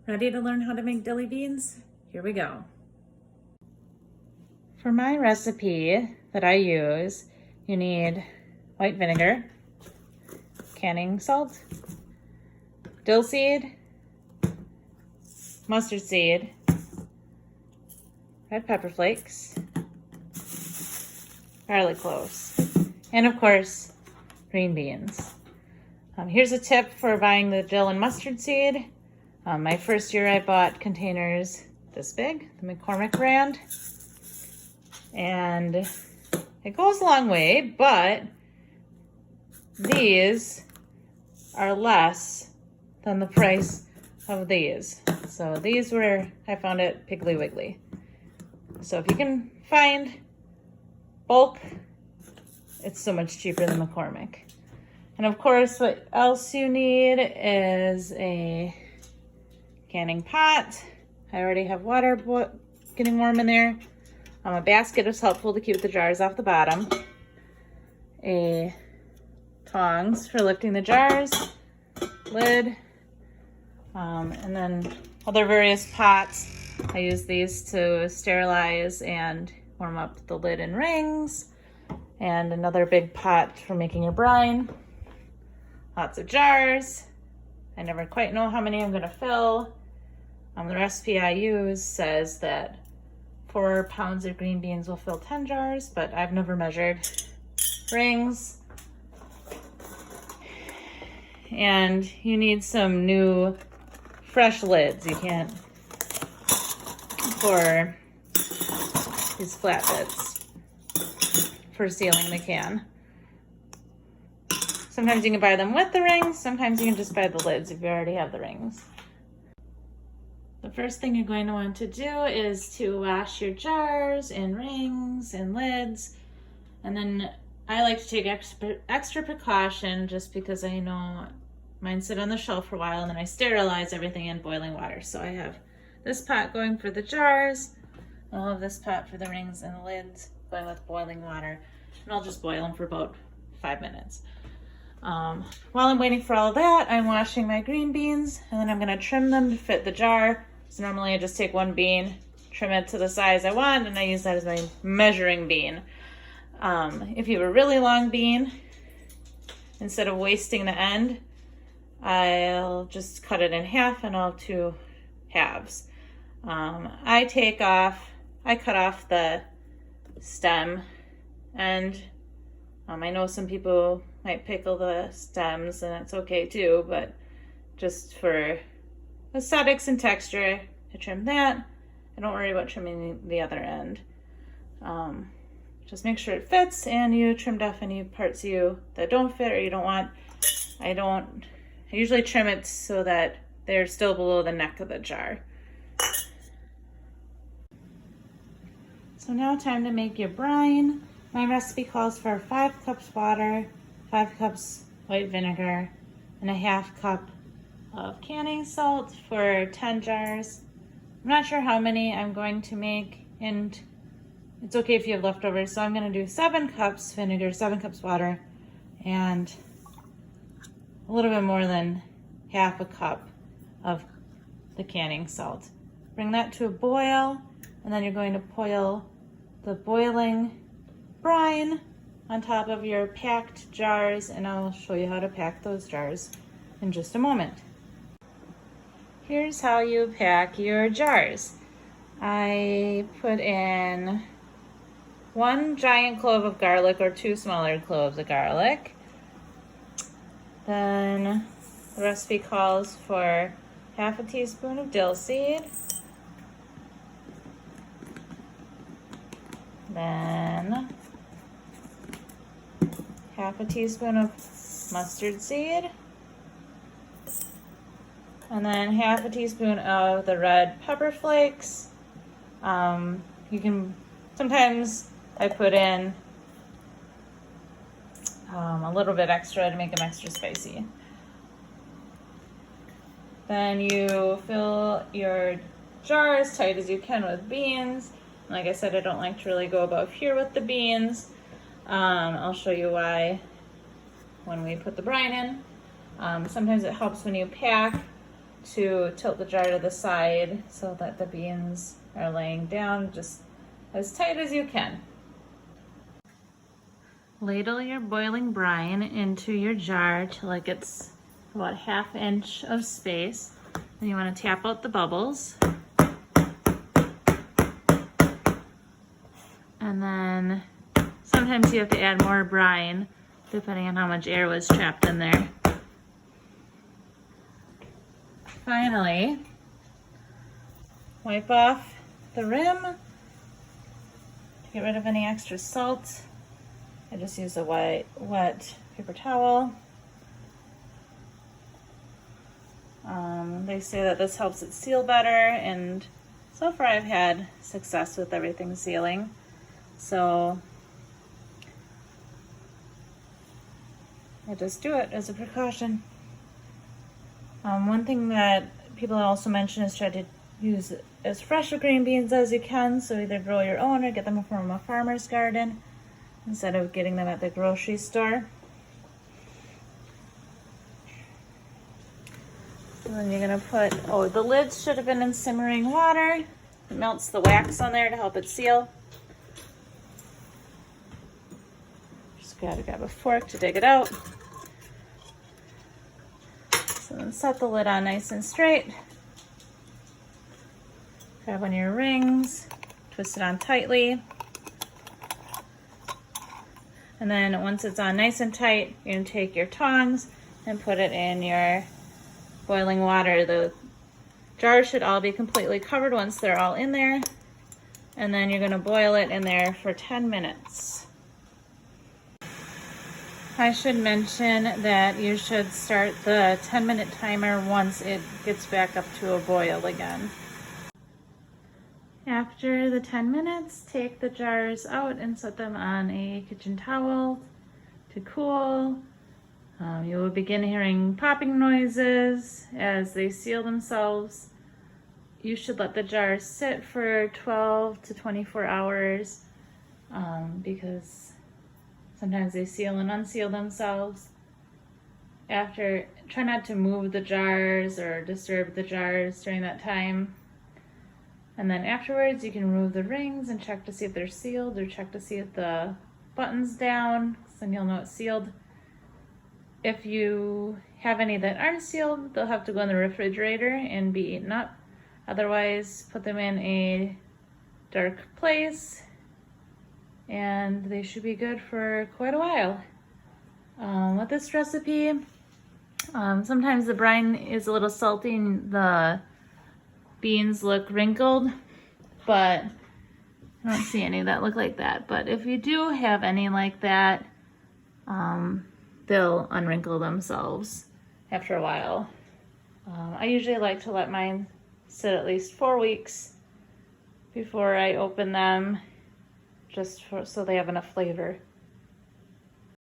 Ready to learn how to make dilly beans? Here we go. For my recipe that I use, you need white vinegar, canning salt, dill seed, mustard seed, red pepper flakes, garlic cloves, and of course, green beans. Here's a tip for buying the dill and mustard seed. My first year I bought containers this big, the McCormick brand, and it goes a long way, but these are less than the price of these. So these were, I found at Piggly Wiggly. So if you can find bulk, it's so much cheaper than McCormick. And of course, what else you need is a canning pot. I already have water getting warm in there. A basket is helpful to keep the jars off the bottom. A tongs for lifting the jars, lid, and then other various pots. I use these to sterilize and warm up the lid and rings, and another big pot for making your brine. Lots of jars. I never quite know how many I'm gonna fill. The recipe I use says that 4 pounds of green beans will fill 10 jars, but I've never measured. Rings. And you need some new fresh lids. You can't, for these flat bits for sealing the can. Sometimes you can buy them with the rings, sometimes you can just buy the lids if you already have the rings. The first thing you're going to want to do is to wash your jars and rings and lids. And then I like to take extra precaution just because I know mine sit on the shelf for a while, and then I sterilize everything in boiling water. So I have this pot going for the jars, and I'll have this pot for the rings and the lids going with boiling water. And I'll just boil them for about 5 minutes. While I'm waiting for all of that, I'm washing my green beans, and then I'm gonna trim them to fit the jar. So normally I just take 1 bean, trim it to the size I want, and I use that as my measuring bean. If you have a really long bean, instead of wasting the end, I'll just cut it in half, and I'll have 2 halves. I cut off the stem, and I know some people might pickle the stems, and that's okay too, but just for aesthetics and texture, I trim that. I don't worry about trimming the other end. Just make sure it fits, and you trimmed off any parts that don't fit or you don't want. I usually trim it so that they're still below the neck of the jar. So now time to make your brine. My recipe calls for 5 cups water, 5 cups white vinegar, and a 1/2 cup of canning salt for 10 jars. I'm not sure how many I'm going to make, and it's okay if you have leftovers, so I'm gonna do 7 cups vinegar, 7 cups water, and a little bit more than 1/2 cup of the canning salt. Bring that to a boil, and then you're going to pour the boiling brine on top of your packed jars, and I'll show you how to pack those jars in just a moment. Here's how you pack your jars. I put in 1 giant clove of garlic or 2 smaller cloves of garlic. Then the recipe calls for 1/2 teaspoon of dill seed. Then 1/2 teaspoon of mustard seed. And then 1/2 teaspoon of the red pepper flakes. Sometimes I put in a little bit extra to make them extra spicy. Then you fill your jar as tight as you can with beans. Like I said, I don't like to really go above here with the beans. I'll show you why when we put the brine in. Sometimes it helps when you pack to tilt the jar to the side so that the beans are laying down just as tight as you can. Ladle your boiling brine into your jar till it gets about 1/2 inch of space. Then you want to tap out the bubbles. And then sometimes you have to add more brine depending on how much air was trapped in there. Finally, wipe off the rim to get rid of any extra salt. I just use a wet paper towel. They say that this helps it seal better, and so far I've had success with everything sealing. So I just do it as a precaution. One thing that people also mention is try to use as fresh of green beans as you can. So either grow your own or get them from a farmer's garden instead of getting them at the grocery store. And then you're gonna put, the lids should have been in simmering water. It melts the wax on there to help it seal. Just gotta grab a fork to dig it out. So then set the lid on nice and straight. Grab one of your rings, twist it on tightly. And then once it's on nice and tight, you're gonna take your tongs and put it in your boiling water. The jars should all be completely covered once they're all in there. And then you're gonna boil it in there for 10 minutes. I should mention that you should start the 10-minute timer once it gets back up to a boil again. After the 10 minutes, take the jars out and set them on a kitchen towel to cool. You will begin hearing popping noises as they seal themselves. You should let the jars sit for 12 to 24 hours because sometimes they seal and unseal themselves. Try not to move the jars or disturb the jars during that time. And then afterwards, you can remove the rings and check to see if they're sealed, or check to see if the button's down, because then you'll know it's sealed. If you have any that aren't sealed, they'll have to go in the refrigerator and be eaten up. Otherwise, put them in a dark place and they should be good for quite a while. With this recipe, sometimes the brine is a little salty and the beans look wrinkled, but I don't see any that look like that. But if you do have any like that, they'll unwrinkle themselves after a while. I usually like to let mine sit at least 4 weeks before I open them, so they have enough flavor.